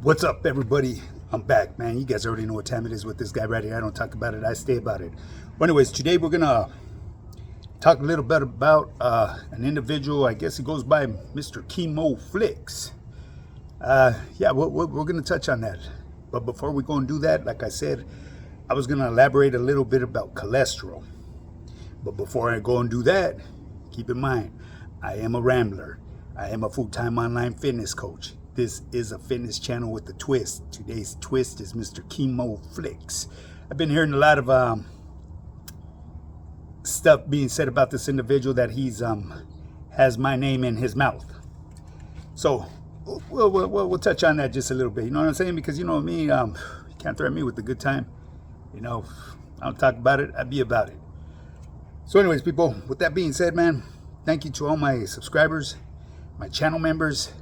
What's up, everybody? I'm back, man. You guys already know what time it is with this guy right here. I don't talk about it, I stay about it. Well, anyways, today we're gonna talk a little bit about an individual. I guess he goes by Mr. Kimo Flix. Yeah, we're gonna touch on that. But before we go and do that, like I said, I was gonna elaborate a little bit about cholesterol. But before I go and do that, keep in mind, I am a rambler. I am a full-time online fitness coach. This is a fitness channel with a twist. Today's twist is Mr. Kimo Flix. I've been hearing a lot of stuff being said about this individual that he's has my name in his mouth. So we'll touch on that just a little bit. You know what I'm saying? Because you know me, you can't threaten me with a good time. You know, I don't talk about it, I be about it. So anyways, people, with that being said, man, thank you to all my subscribers, my channel members,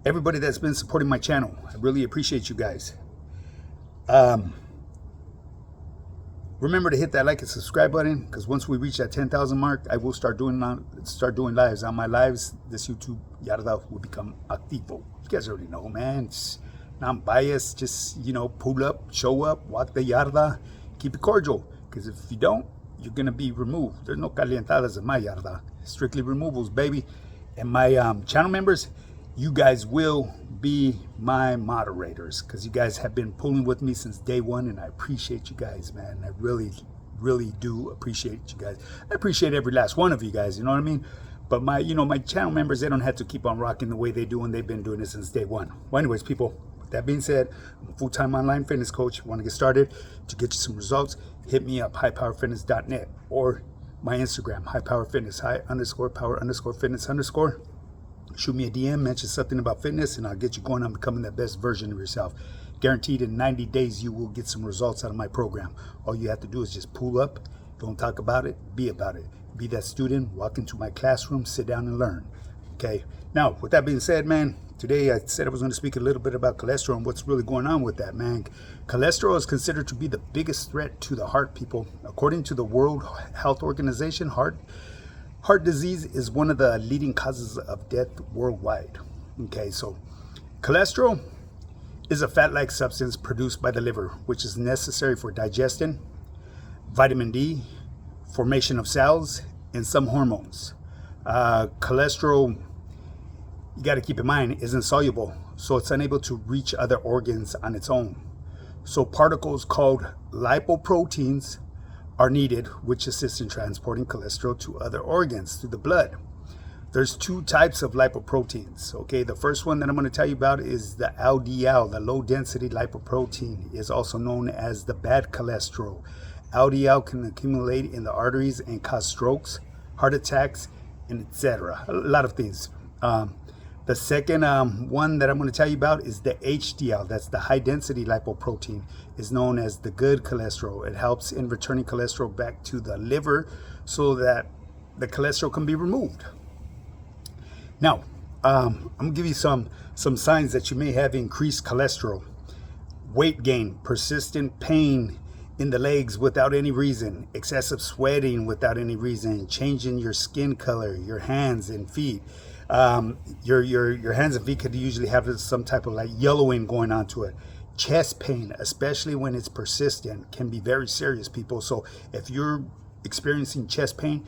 everybody that's been supporting my channel. I really appreciate you guys. Remember to hit that like and subscribe button, because once we reach that 10,000 mark, I will start doing lives. On my lives, this YouTube yarda will become activo. You guys already know, man. It's non-biased. Just, you know, pull up, show up, walk the yarda, keep it cordial, because if you don't, you're gonna be removed. There's no calientadas in my yarda. Strictly removals, baby. And my channel members, you guys will be my moderators, because you guys have been pulling with me since day one, and I appreciate you guys, man. I really do appreciate you guys. I appreciate every last one of you guys, you know what I mean? But my channel members, they don't have to keep on rocking the way they do, and they've been doing it since day one. Well, anyways, people, with that being said, I'm a full-time online fitness coach. Want to get started to get you some results? Hit me up, highpowerfitness.net, or my Instagram, highpowerfitness, high_power_fitness_. Shoot me a DM, mention something about fitness, and I'll get you going on becoming the best version of yourself. Guaranteed in 90 days, you will get some results out of my program. All you have to do is just pull up, don't talk about it, be about it. Be that student, walk into my classroom, sit down and learn. Okay, now with that being said, man, today I said I was going to speak a little bit about cholesterol and what's really going on with that, man. Cholesterol is considered to be the biggest threat to the heart, people. According to the World Health Organization, heart disease is one of the leading causes of death worldwide. Okay, so cholesterol is a fat-like substance produced by the liver, which is necessary for digestion, vitamin D, formation of cells, and some hormones. Cholesterol, you got to keep in mind, is insoluble, so it's unable to reach other organs on its own. So particles called lipoproteins are needed, which assist in transporting cholesterol to other organs through the blood. There's two types of lipoproteins. Okay, the first one that I'm going to tell you about is the LDL, the low density lipoprotein, is also known as the bad cholesterol. LDL can accumulate in the arteries and cause strokes, heart attacks, and etc. A lot of things. The second one that I'm going to tell you about is the HDL. That's the high density lipoprotein. Is known as the good cholesterol. It helps in returning cholesterol back to the liver so that the cholesterol can be removed. Now, I'm going to give you some signs that you may have increased cholesterol. Weight gain, persistent pain in the legs without any reason, excessive sweating without any reason, changing your skin color, your hands and feet. Your hands and feet could usually have some type of like yellowing going on to it. Chest pain, especially when it's persistent, can be very serious, people. So if you're experiencing chest pain,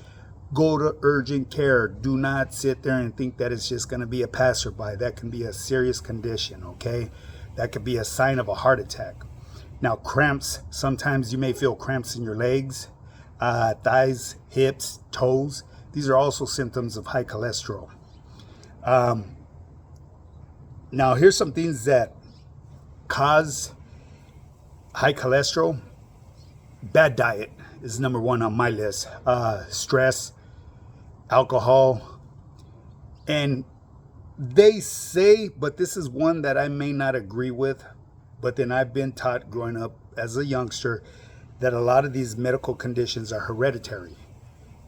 go to urgent care. Do not sit there and think that it's just going to be a passerby. That can be a serious condition, okay? That could be a sign of a heart attack. Now, cramps. Sometimes you may feel cramps in your legs, thighs, hips, toes. These are also symptoms of high cholesterol. Now, here's some things that cause high cholesterol. Bad diet is number one on my list. Stress, alcohol, and they say, but this is one that I may not agree with, but then I've been taught growing up as a youngster that a lot of these medical conditions are hereditary.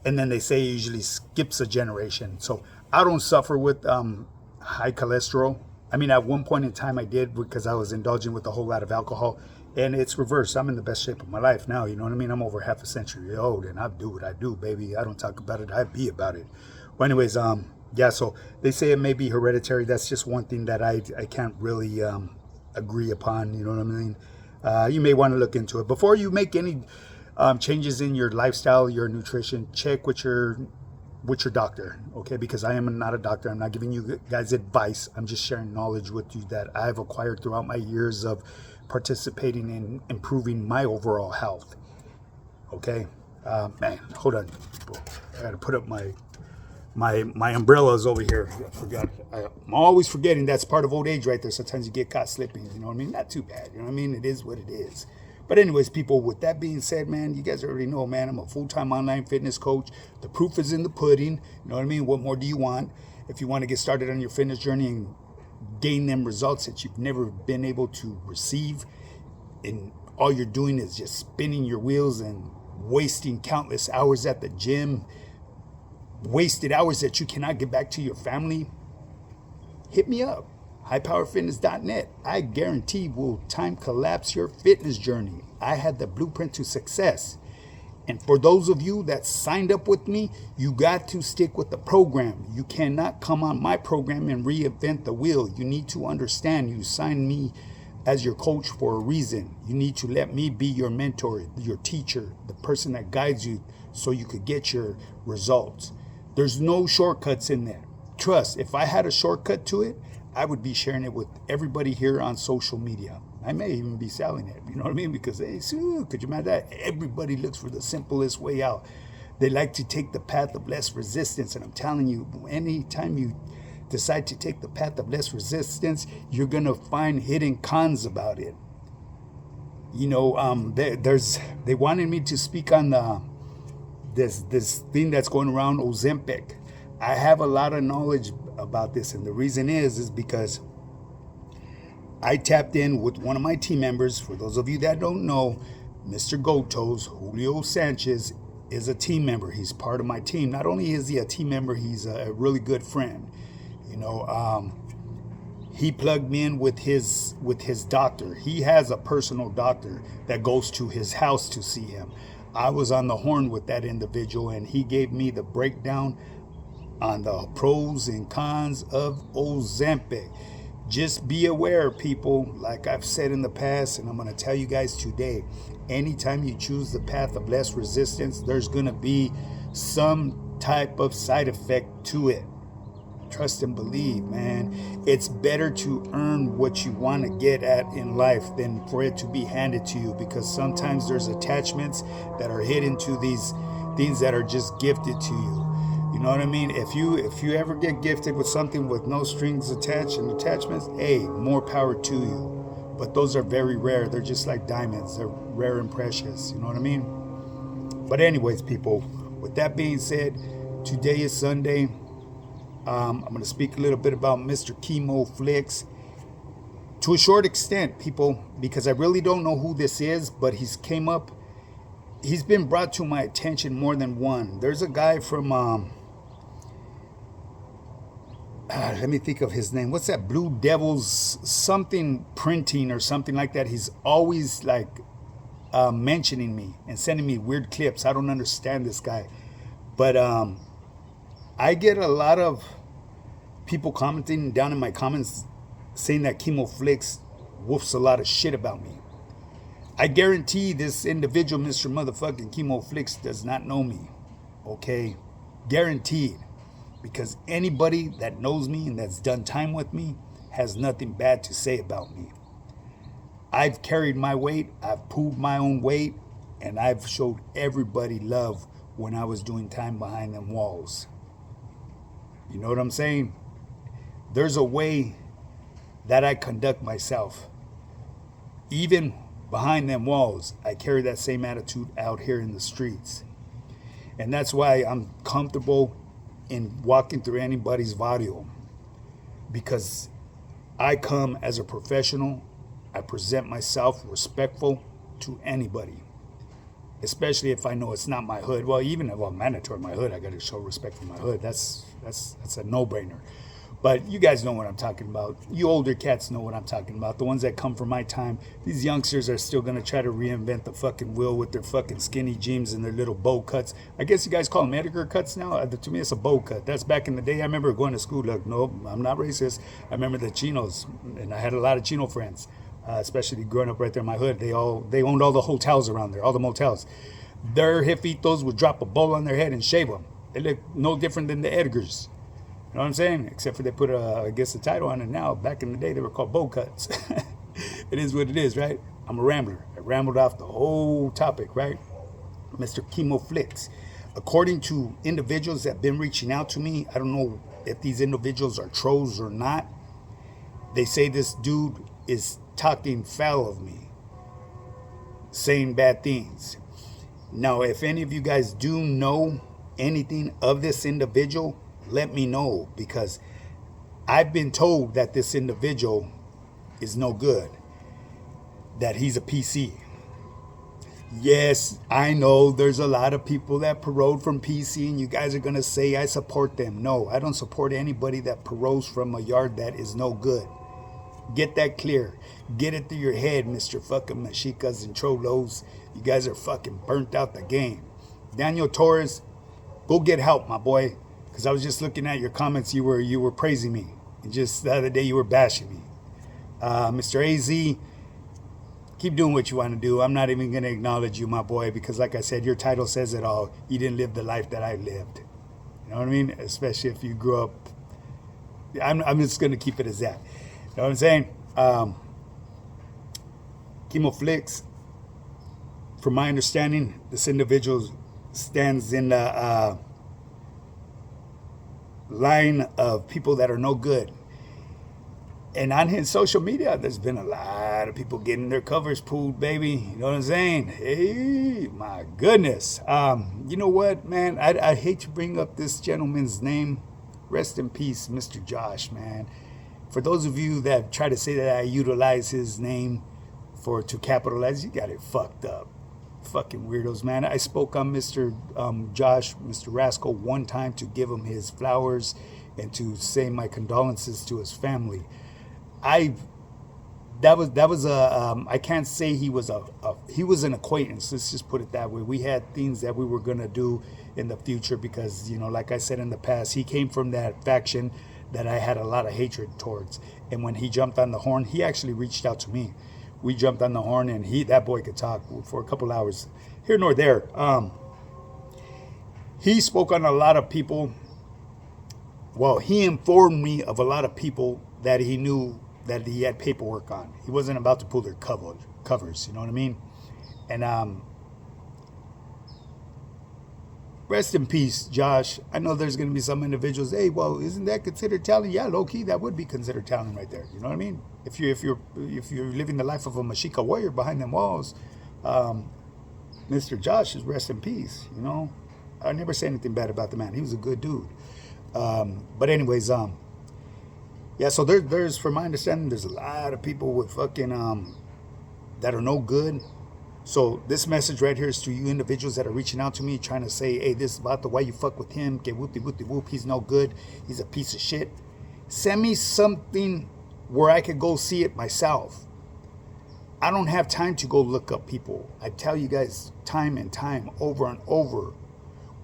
And then they say it usually skips a generation. So I don't suffer with high cholesterol. I mean, at one point in time I did, because I was indulging with a whole lot of alcohol, and it's reversed. I'm in the best shape of my life now, you know what I mean? I'm over half a century old, and I do what I do, baby. I don't talk about it, I be about it. Well, anyways, Yeah, so they say it may be hereditary. That's just one thing that I can't really agree upon. You know what I mean? You may want to look into it before you make any changes in your lifestyle, your nutrition. Check with your doctor, okay? Because I am not a doctor. I'm not giving you guys advice. I'm just sharing knowledge with you that I've acquired throughout my years of participating in improving my overall health. Okay, man, hold on. I gotta put up my umbrellas over here. I forgot. I'm always forgetting that's part of old age right there. Sometimes you get caught slipping. You know what I mean? Not too bad. You know what I mean? It is what it is. But anyways, people, with that being said, man, you guys already know, man, I'm a full-time online fitness coach. The proof is in the pudding. You know what I mean? What more do you want? If you want to get started on your fitness journey and gain them results that you've never been able to receive, and all you're doing is just spinning your wheels and wasting countless hours at the gym, wasted hours that you cannot get back to your family, hit me up. highpowerfitness.net. I guarantee will time collapse your fitness journey. I had the blueprint to success. And for those of you that signed up with me, you got to stick with the program. You cannot come on my program and reinvent the wheel. You need to understand you signed me as your coach for a reason. You need to let me be your mentor, your teacher, the person that guides you so you could get your results. There's no shortcuts in there. Trust, if I had a shortcut to it, I would be sharing it with everybody here on social media. I may even be selling it, you know what I mean? Because, hey, could you imagine that? Everybody looks for the simplest way out. They like to take the path of less resistance. And I'm telling you, anytime you decide to take the path of less resistance, you're going to find hidden cons about it. You know, they wanted me to speak on this thing that's going around, Ozempic. I have a lot of knowledge about this, and the reason is because I tapped in with one of my team members. For those of you that don't know, Mr. Goto's, Julio Sanchez, is a team member. He's part of my team. Not only is he a team member, he's a really good friend. You know, he plugged me in with his doctor. He has a personal doctor that goes to his house to see him. I was on the horn with that individual, and he gave me the breakdown on the pros and cons of Ozempic. Just be aware, people, like I've said in the past, and I'm going to tell you guys today, anytime you choose the path of less resistance, there's going to be some type of side effect to it. Trust and believe, man. It's better to earn what you want to get at in life than for it to be handed to you, because sometimes there's attachments that are hidden to these things that are just gifted to you. You know what I mean? If you ever get gifted with something with no strings attached and attachments, hey, more power to you. But those are very rare. They're just like diamonds. They're rare and precious. You know what I mean? But anyways, people, with that being said, today is Sunday. I'm going to speak a little bit about Mr. Kimo Flix. To a short extent, people, because I really don't know who this is, but he's been brought to my attention more than one. There's a guy from, let me think of his name. What's that? Blue Devils something printing or something like that. He's always like mentioning me and sending me weird clips. I don't understand this guy. But I get a lot of people commenting down in my comments saying that Kimo Flix woofs a lot of shit about me. I guarantee this individual, Mr. Motherfucking Kimo Flix, does not know me. Okay? Guaranteed. Because anybody that knows me and that's done time with me has nothing bad to say about me. I've carried my weight, I've pulled my own weight, and I've showed everybody love when I was doing time behind them walls. You know what I'm saying? There's a way that I conduct myself. Even behind them walls, I carry that same attitude out here in the streets. And that's why I'm comfortable in walking through anybody's video, because I come as a professional. I present myself respectful to anybody, especially if I know it's not my hood. Well, even if I'm mandatory in my hood, I got to show respect for my hood. That's a no-brainer. But you guys know what I'm talking about. You older cats know what I'm talking about. The ones that come from my time. These youngsters are still going to try to reinvent the fucking wheel with their fucking skinny jeans and their little bow cuts. I guess you guys call them Edgar cuts now. To me, it's a bow cut. That's back in the day. I remember going to school. Look, no, I'm not racist. I remember the chinos, and I had a lot of chino friends, especially growing up right there in my hood. They owned all the hotels around there, all the motels. Their jefitos would drop a bowl on their head and shave them. They look no different than the Edgars. You know what I'm saying? Except for they put I guess, a title on it now. Back in the day, they were called bow cuts. It is what it is, right? I'm a rambler. I rambled off the whole topic, right? Mr. Kimo Flix. According to individuals that have been reaching out to me, I don't know if these individuals are trolls or not. They say this dude is talking foul of me, saying bad things. Now, if any of you guys do know anything of this individual, let me know, because I've been told that this individual is no good, that he's a PC. Yes, I know there's a lot of people that parode from PC, and you guys are going to say I support them. No, I don't support anybody that parodes from a yard that is no good. Get that clear. Get it through your head, Mr. fucking Mexicas and Cholos. You guys are fucking burnt out the game. Daniel Torres, go get help, my boy. Because I was just looking at your comments, you were praising me. And just the other day you were bashing me. Mr. AZ, keep doing what you want to do. I'm not even going to acknowledge you, my boy, because like I said, your title says it all. You didn't live the life that I lived. You know what I mean? Especially if you grew up. I'm just going to keep it as that. You know what I'm saying? Kimo Flix, from my understanding, this individual stands in the line of people that are no good. And on his social media, there's been a lot of people getting their covers pulled, baby. You know what I'm saying? Hey, my goodness. You know what, man? I hate to bring up this gentleman's name. Rest in peace, Mr. Josh, man. For those of you that try to say that I utilize his name to capitalize, you got it fucked up. Fucking weirdos, man. I spoke on Mr. Josh, Mr. Rascal, one time to give him his flowers and to say my condolences to his family. I can't say he was he was an acquaintance. Let's just put it that way. We had things that we were gonna do in the future because, you know, like I said in the past, he came from that faction that I had a lot of hatred towards. And when he jumped on the horn, he actually reached out to me. We jumped on the horn, and that boy could talk for a couple hours, here nor there. He spoke on a lot of people. Well, he informed me of a lot of people that he knew that he had paperwork on. He wasn't about to pull their covers, you know what I mean? And rest in peace, Josh. I know there's going to be some individuals, hey, well, isn't that considered talent? Yeah, low-key, that would be considered talent right there. You know what I mean? If you're living the life of a Mexica warrior behind them walls, Mr. Josh is rest in peace, you know? I never say anything bad about the man. He was a good dude. But anyways, yeah, so there's, from my understanding, there's a lot of people with fucking, that are no good. So this message right here is to you individuals that are reaching out to me trying to say, hey, this is about the why you fuck with him. Get whoop, he's no good. He's a piece of shit. Send me something where I could go see it myself. I don't have time to go look up people. I tell you guys time and time, over and over.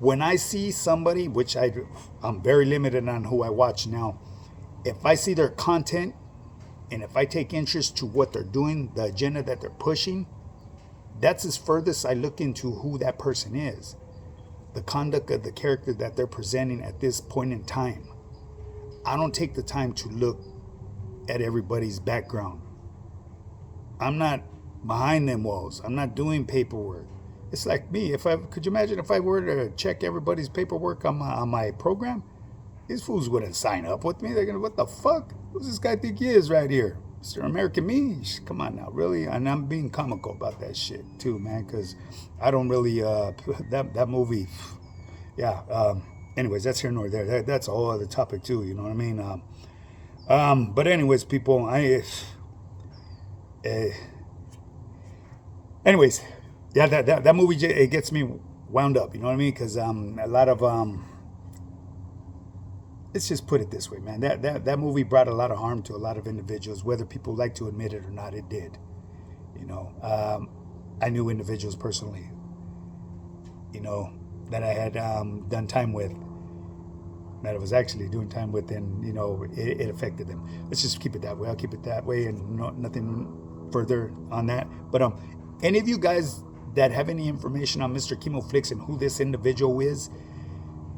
When I see somebody, which I'm very limited on who I watch now, if I see their content and if I take interest to what they're doing, the agenda that they're pushing, that's as furthest I look into who that person is. The conduct of the character that they're presenting at this point in time. I don't take the time to look at everybody's background. I'm not behind them walls. I'm not doing paperwork. It's like me. Could you imagine if I were to check everybody's paperwork on my program? These fools wouldn't sign up with me. They're gonna, what the fuck? Who's this guy think he is right here? Mr. American Me? Come on now, really? And I'm being comical about that shit too, man, because I don't really, that movie, yeah. Anyways, that's here nor there. That's a whole other topic too, you know what I mean? But anyways, people, anyways, yeah, that movie, it gets me wound up, you know what I mean? Because a lot of, let's just put it this way, man. That movie brought a lot of harm to a lot of individuals, whether people like to admit it or not. It did. You know, I knew individuals personally, you know, that I had done time with, that I was actually doing time with, and you know, it affected them. Let's just keep it that way. I'll keep it that way, and nothing further on that. But any of you guys that have any information on Mr. Kimo Flix and who this individual is,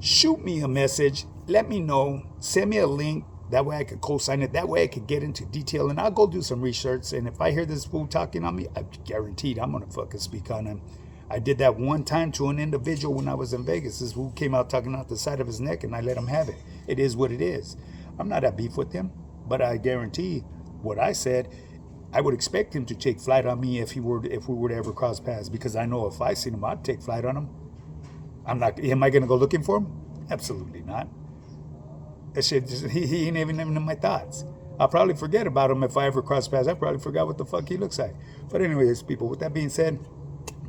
shoot me a message. Let me know. Send me a link. That way I could co-sign it. That way I could get into detail, and I'll go do some research. And if I hear this fool talking on me, I'm guaranteed I'm gonna fucking speak on him. I did that one time to an individual when I was in Vegas. This fool came out talking out the side of his neck, and I let him have it. It is what it is. I'm not at beef with him, but I guarantee what I said, I would expect him to take flight on me if we were to ever cross paths, because I know if I seen him, I'd take flight on him. I'm not. Am I gonna go looking for him? Absolutely not. That shit, he ain't even in my thoughts. I'll probably forget about him if I ever cross paths. I probably forgot what the fuck he looks like. But anyways, people, with that being said,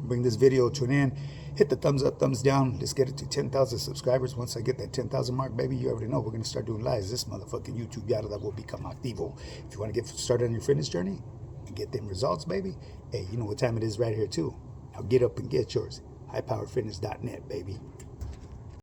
bring this video to an end. Hit the thumbs up, thumbs down. Let's get it to 10,000 subscribers. Once I get that 10,000 mark, baby, you already know we're going to start doing lives. This motherfucking YouTube yada that will become activo. If you want to get started on your fitness journey and get them results, baby, hey, you know what time it is right here, too. Now get up and get yours. highpowerfitness.net, baby.